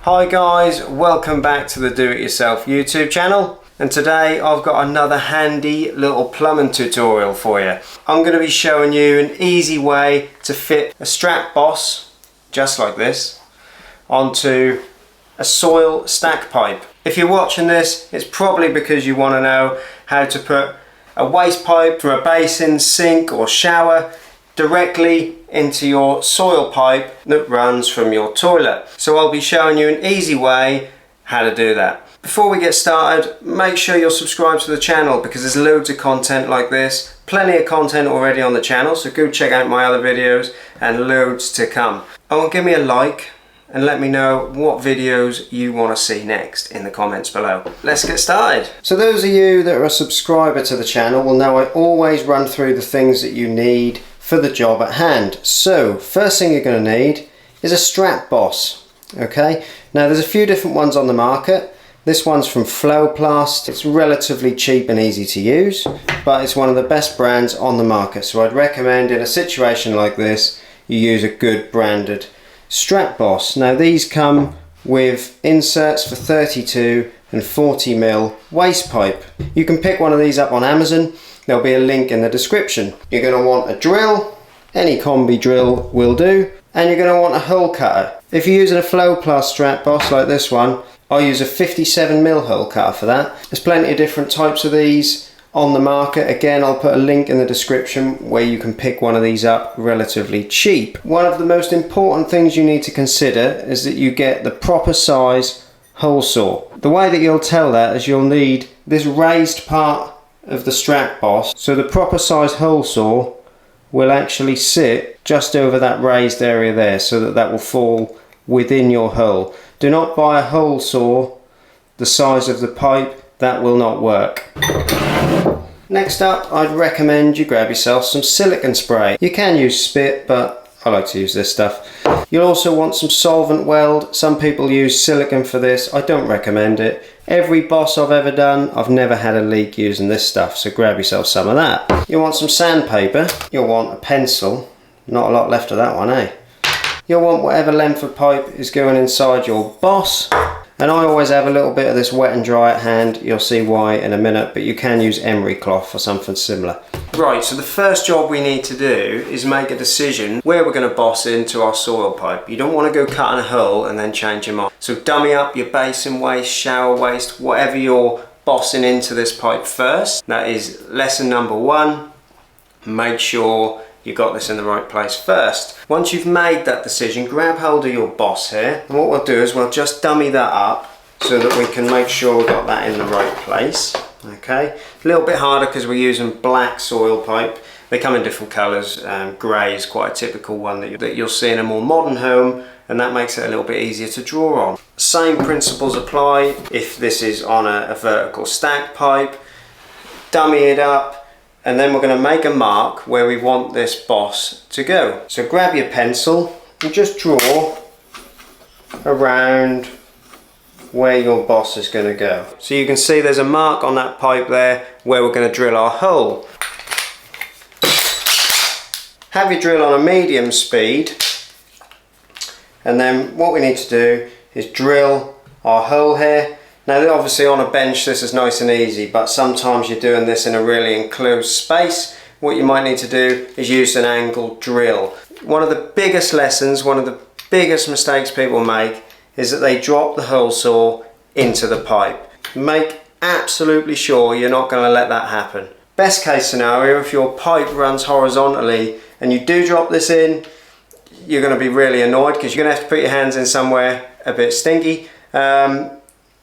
Hi guys, welcome back to the Do It Yourself YouTube channel, and today I've got another handy little plumbing tutorial for you. I'm going to be showing you an easy way to fit a strap boss, just like this, onto a soil stack pipe. If you're watching this, it's probably because you want to know how to put a waste pipe from a basin, sink or shower directly into your soil pipe that runs from your toilet. So I'll be showing you an easy way how to do that. Before we get started, make sure you're subscribed to the channel because there's loads of content like this. Plenty of content already on the channel, so go check out my other videos and loads to come. Oh, and give me a like and let me know what videos you want to see next in the comments below. Let's get started. So those of you that are a subscriber to the channel will know I always run through the things that you need for the job at hand. So first thing you're going to need is a strap boss. Okay, now there's a few different ones on the market. This one's from Flowplast. It's relatively cheap and easy to use, but it's one of the best brands on the market. So I'd recommend in a situation like this you use a good branded strap boss. Now these come with inserts for 32 and 40mm waste pipe. You can pick one of these up on Amazon. There'll be a link in the description. You're going to want a drill, any combi drill will do, and you're going to want a hole cutter. If you're using a Flowplast strap boss like this one, I'll use a 57mm hole cutter for that. There's plenty of different types of these on the market. Again, I'll put a link in the description where you can pick one of these up relatively cheap. One of the most important things you need to consider is that you get the proper size hole saw. The way that you'll tell that is you'll need this raised part of the strap boss, so the proper size hole saw will actually sit just over that raised area there, so that will fall within your hole. Do not buy a hole saw the size of the pipe, that will not work. Next up, I'd recommend you grab yourself some silicone spray. You can use spit, but I like to use this stuff. You'll also want some solvent weld. Some people use silicone for this. I don't recommend it. Every boss I've ever done, I've never had a leak using this stuff, so grab yourself some of that. You'll want some sandpaper. You'll want a pencil. Not a lot left of that one, eh? You'll want whatever length of pipe is going inside your boss. And I always have a little bit of this wet and dry at hand. You'll see why in a minute, but you can use emery cloth or something similar. Right, so the first job we need to do is make a decision where we're going to boss into our soil pipe. You don't want to go cutting a hole and then change your mind. So dummy up your basin waste, shower waste, whatever you're bossing into this pipe first. That is lesson number one. Make sure you got this in the right place first. Once you've made that decision, grab hold of your boss here, and what we'll do is we'll just dummy that up so that we can make sure we've got that in the right place. Okay, a little bit harder because we're using black soil pipe. They come in different colours. Grey is quite a typical one that you'll see in a more modern home, and that makes it a little bit easier to draw on. Same principles apply if this is on a vertical stack pipe. Dummy it up, and then we're going to make a mark where we want this boss to go. So grab your pencil and just draw around where your boss is going to go. So you can see there's a mark on that pipe there where we're going to drill our hole. Have your drill on a medium speed, and then what we need to do is drill our hole here. Now obviously on a bench this is nice and easy, but sometimes you're doing this in a really enclosed space. What you might need to do is use an angled drill. One of the biggest lessons, one of the biggest mistakes people make is that they drop the hole saw into the pipe. Make absolutely sure you're not going to let that happen. Best case scenario, if your pipe runs horizontally and you do drop this in, you're going to be really annoyed because you're going to have to put your hands in somewhere a bit stinky.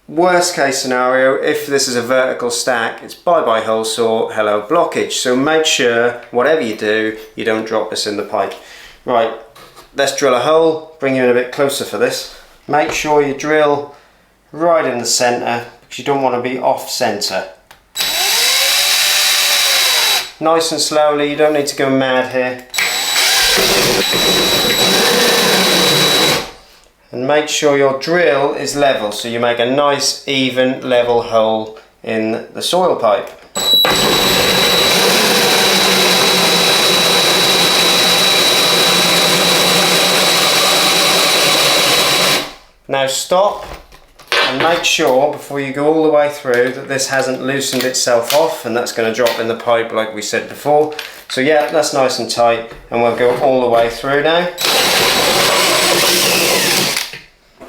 Worst case scenario, if this is a vertical stack, it's bye-bye hole saw, hello blockage. So make sure, whatever you do, you don't drop this in the pipe. Right, let's drill a hole, bring you in a bit closer for this. Make sure you drill right in the centre because you don't want to be off centre. Nice and slowly, you don't need to go mad here. And make sure your drill is level, so you make a nice even level hole in the soil pipe. Now stop and make sure before you go all the way through that this hasn't loosened itself off, and that's going to drop in the pipe like we said before. So yeah, that's nice and tight, and we'll go all the way through now.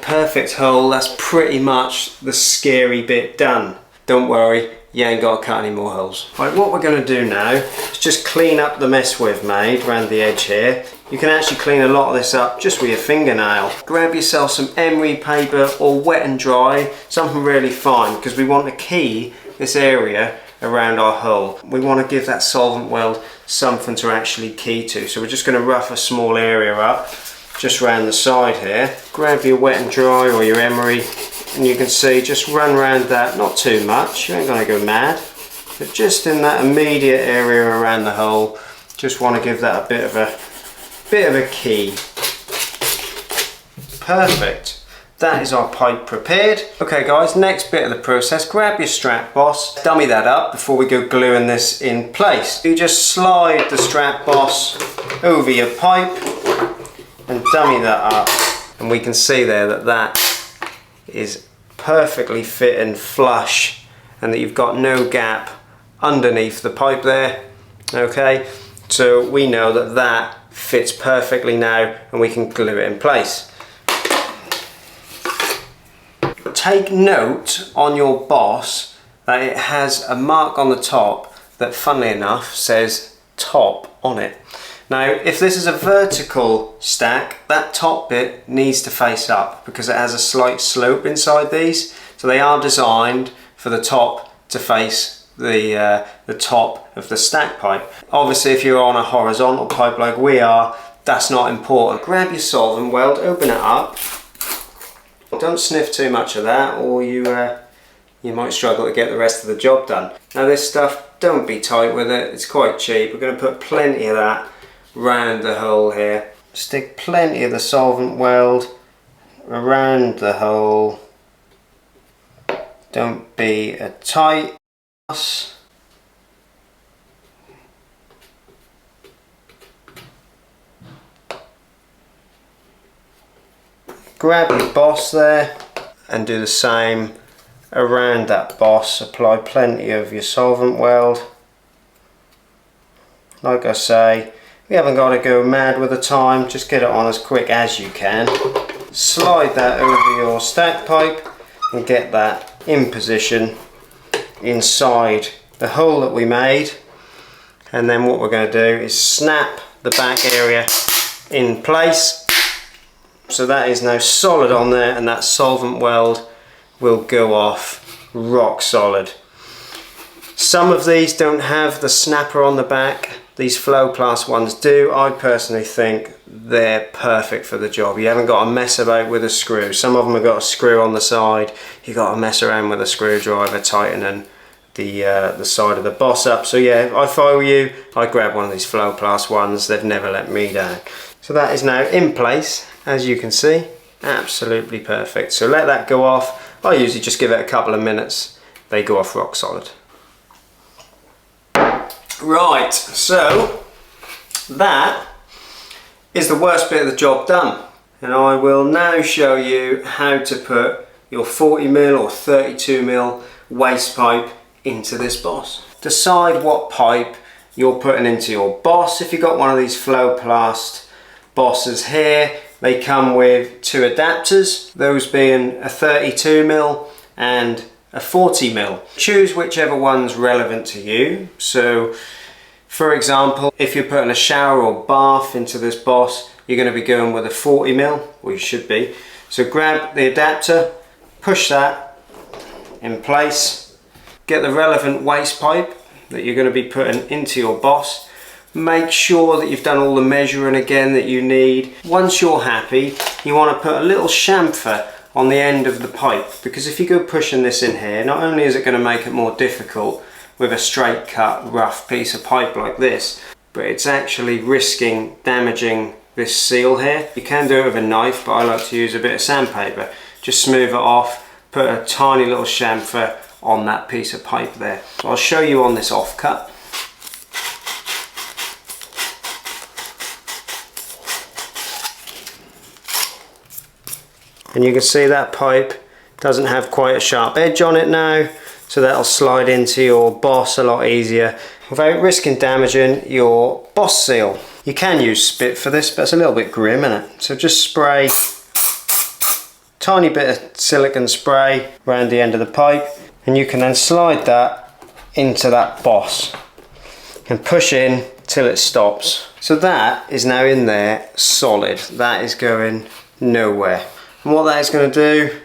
Perfect hole, that's pretty much the scary bit done. Don't worry, you ain't got to cut any more holes. Right, what we're going to do now is just clean up the mess we've made around the edge here. You can actually clean a lot of this up just with your fingernail. Grab yourself some emery paper or wet and dry, something really fine, because we want to key this area around our hull. We want to give that solvent weld something to actually key to. So we're just going to rough a small area up just around the side here. Grab your wet and dry or your emery, and you can see just run around that, not too much, you ain't going to go mad, but just in that immediate area around the hull. Just want to give that a bit of a key. Perfect. That is our pipe prepared. Okay guys, next bit of the process, grab your strap boss, dummy that up before we go gluing this in place. You just slide the strap boss over your pipe and dummy that up, and we can see there that that is perfectly fit and flush, and that you've got no gap underneath the pipe there. Okay, so we know that that fits perfectly now, and we can glue it in place. Take note on your boss that it has a mark on the top that, funnily enough, says top on it. Now, if this is a vertical stack, that top bit needs to face up because it has a slight slope inside these. So they are designed for the top to face the top of the stack pipe. Obviously, if you're on a horizontal pipe like we are, that's not important. Grab your solvent weld, open it up. Don't sniff too much of that, or you might struggle to get the rest of the job done. Now this stuff, don't be tight with it, it's quite cheap. We're going to put plenty of that round the hole here. Stick plenty of the solvent weld around the hole. Don't be a tight ass. Grab your boss there and do the same around that boss. Apply plenty of your solvent weld. Like I say, you haven't got to go mad with the time, just get it on as quick as you can. Slide that over your stack pipe and get that in position inside the hole that we made. And then what we're going to do is snap the back area in place. So that is now solid on there, and that solvent weld will go off rock solid. Some of these don't have the snapper on the back. These Flowplast ones do. I personally think they're perfect for the job. You haven't got to mess about with a screw. Some of them have got a screw on the side. You've got to mess around with a screwdriver tightening the side of the boss up. So yeah, if I were you, I'd grab one of these Flowplast ones. They've never let me down. So that is now in place, as you can see. Absolutely perfect. So let that go off. I usually just give it a couple of minutes. They go off rock solid. Right, so that is the worst bit of the job done. And I will now show you how to put your 40mm or 32mm waste pipe into this boss. Decide what pipe you're putting into your boss. If you've got one of these Flowplast bosses here, they come with two adapters, those being a 32mm and a 40mm. Choose whichever one's relevant to you. So for example, if you're putting a shower or bath into this boss, you're going to be going with a 40mm, or you should be. So grab the adapter, push that in place, get the relevant waste pipe that you're going to be putting into your boss. Make sure that you've done all the measuring again that you need. Once you're happy, you want to put a little chamfer on the end of the pipe, because if you go pushing this in here, not only is it going to make it more difficult with a straight cut rough piece of pipe like this, but it's actually risking damaging this seal here. You can do it with a knife, but I like to use a bit of sandpaper. Just smooth it off, put a tiny little chamfer on that piece of pipe there. So I'll show you on this offcut. And you can see that pipe doesn't have quite a sharp edge on it now, so that'll slide into your boss a lot easier without risking damaging your boss seal. You can use spit for this, but it's a little bit grim, isn't it? So just spray tiny bit of silicone spray around the end of the pipe, and you can then slide that into that boss and push in till it stops. So that is now in there solid. That is going nowhere. And what that is going to do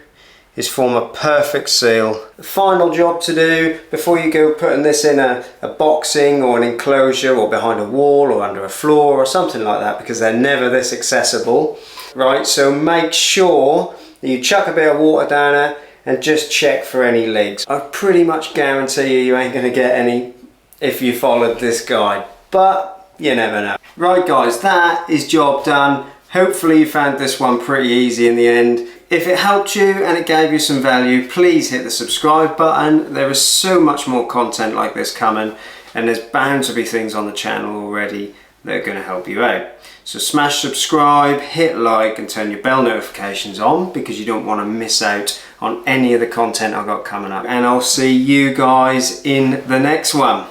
is form a perfect seal. The final job to do before you go putting this in a boxing or an enclosure or behind a wall or under a floor or something like that, because they're never this accessible, right? So make sure that you chuck a bit of water down it and just check for any leaks. I pretty much guarantee you ain't gonna get any if you followed this guide, but you never know. Right guys, that is job done. Hopefully you found this one pretty easy in the end. If it helped you and it gave you some value, please hit the subscribe button. There is so much more content like this coming, and there's bound to be things on the channel already that are going to help you out. So smash subscribe, hit like, and turn your bell notifications on, because you don't want to miss out on any of the content I've got coming up. And I'll see you guys in the next one.